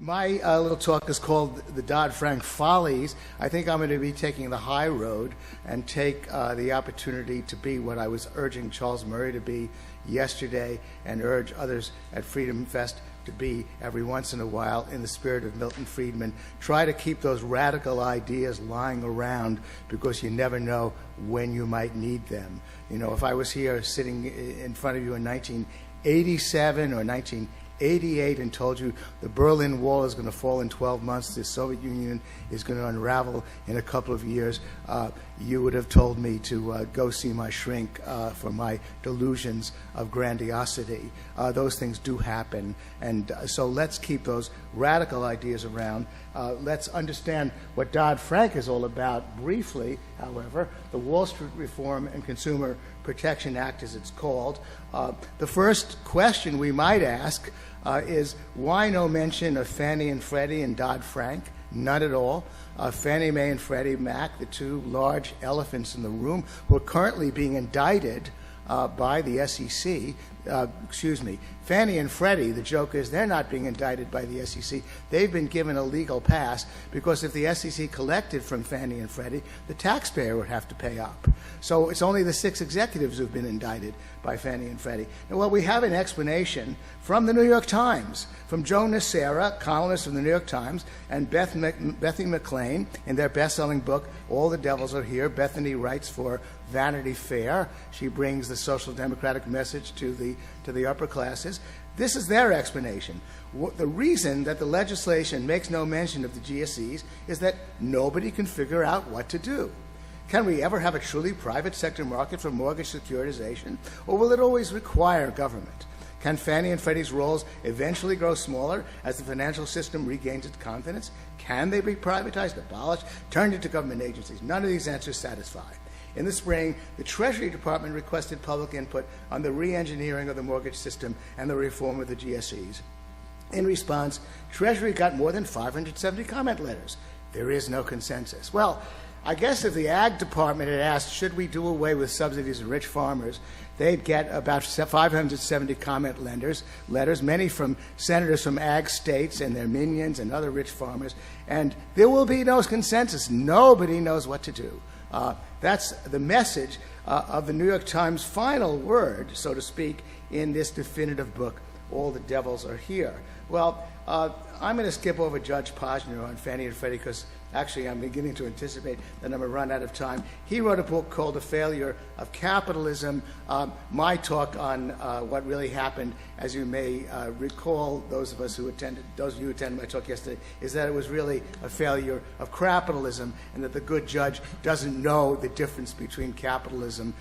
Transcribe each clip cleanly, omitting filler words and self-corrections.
My little talk is called the Dodd-Frank Follies. I think I'm going to be taking the high road and take the opportunity to be what I was urging Charles Murray to be yesterday and urge others at Freedom Fest to be every once in a while, in the spirit of Milton Friedman. Try to keep those radical ideas lying around because you never know when you might need them. You know, if I was here sitting in front of you in 1987 or 1988 and told you the Berlin Wall is going to fall in 12 months, the Soviet Union is going to unravel in a couple of years, you would have told me to go see my shrink for my delusions of grandiosity. Those things do happen, and so let's keep those radical ideas around. Let's understand what Dodd-Frank is all about briefly, however. The Wall Street Reform and Consumer Protection Act, as it's called. The first question we might ask is, why no mention of Fannie and Freddie and Dodd-Frank? None at all. Fannie Mae and Freddie Mac, the two large elephants in the room, who are currently being indicted by the SEC. Fannie and Freddie, the joke is they're not being indicted by the SEC. They've been given a legal pass because if the SEC collected from Fannie and Freddie, the taxpayer would have to pay up. So it's only the 6 executives who've been indicted by Fannie and Freddie. Now, well, we have an explanation from the New York Times, from Joe Nocera, columnist from the New York Times, and Bethany McLean in their best-selling book, All the Devils Are Here. Bethany writes for Vanity Fair. She brings the social democratic message to the upper classes. This is their explanation. The reason that the legislation makes no mention of the GSEs is that nobody can figure out what to do. Can we ever have a truly private sector market for mortgage securitization, or will it always require government? Can Fannie and Freddie's roles eventually grow smaller as the financial system regains its confidence? Can they be privatized, abolished, turned into government agencies? None of these answers satisfy. In the spring, the Treasury Department requested public input on the re-engineering of the mortgage system and the reform of the GSEs. In response, Treasury got more than 570 comment letters. There is no consensus. Well, I guess if the Ag Department had asked, should we do away with subsidies to rich farmers, they'd get about 570 comment letters, many from senators from Ag states and their minions and other rich farmers, and there will be no consensus. Nobody knows what to do. That's the message of the New York Times' final word, so to speak, in this definitive book, All the Devils Are Here. Well, I'm going to skip over Judge Posner on Fannie and Freddie because actually I'm beginning to anticipate that I'm going to run out of time. He wrote a book called The Failure of Capitalism. My talk on what really happened, as you may recall, those of you who attended my talk yesterday, is that it was really a failure of capitalism, and that the good judge doesn't know the difference between capitalism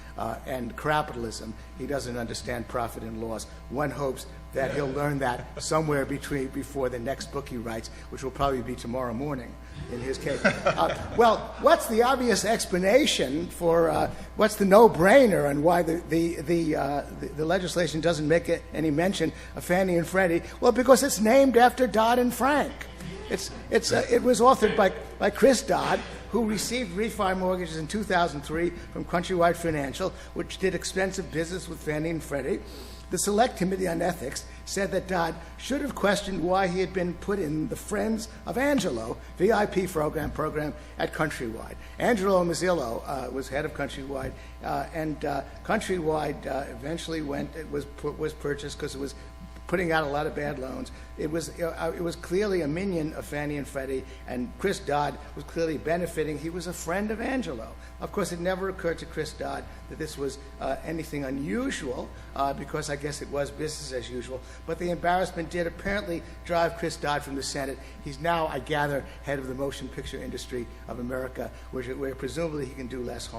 and crapitalism. He doesn't understand profit and loss. One hopes that he'll learn that somewhere before the next book he writes, which will probably be tomorrow morning in his case. Well, what's the obvious explanation for what's the no-brainer on why the legislation doesn't make any mention of Fannie and Freddie? Well, because it's named after Dodd and Frank. It was authored by Chris Dodd, who received refi mortgages in 2003 from Countrywide Financial, which did expensive business with Fannie and Freddie. The Select Committee on Ethics said that Dodd should have questioned why he had been put in the Friends of Angelo VIP program at Countrywide. Angelo Mazzillo was head of Countrywide, and Countrywide eventually was purchased because it was putting out a lot of bad loans. It was clearly a minion of Fannie and Freddie, and Chris Dodd was clearly benefiting. He was a friend of Angelo. Of course, it never occurred to Chris Dodd that this was anything unusual, because I guess it was business as usual. But the embarrassment did apparently drive Chris Dodd from the Senate. He's now, I gather, head of the motion picture industry of America, where presumably he can do less harm.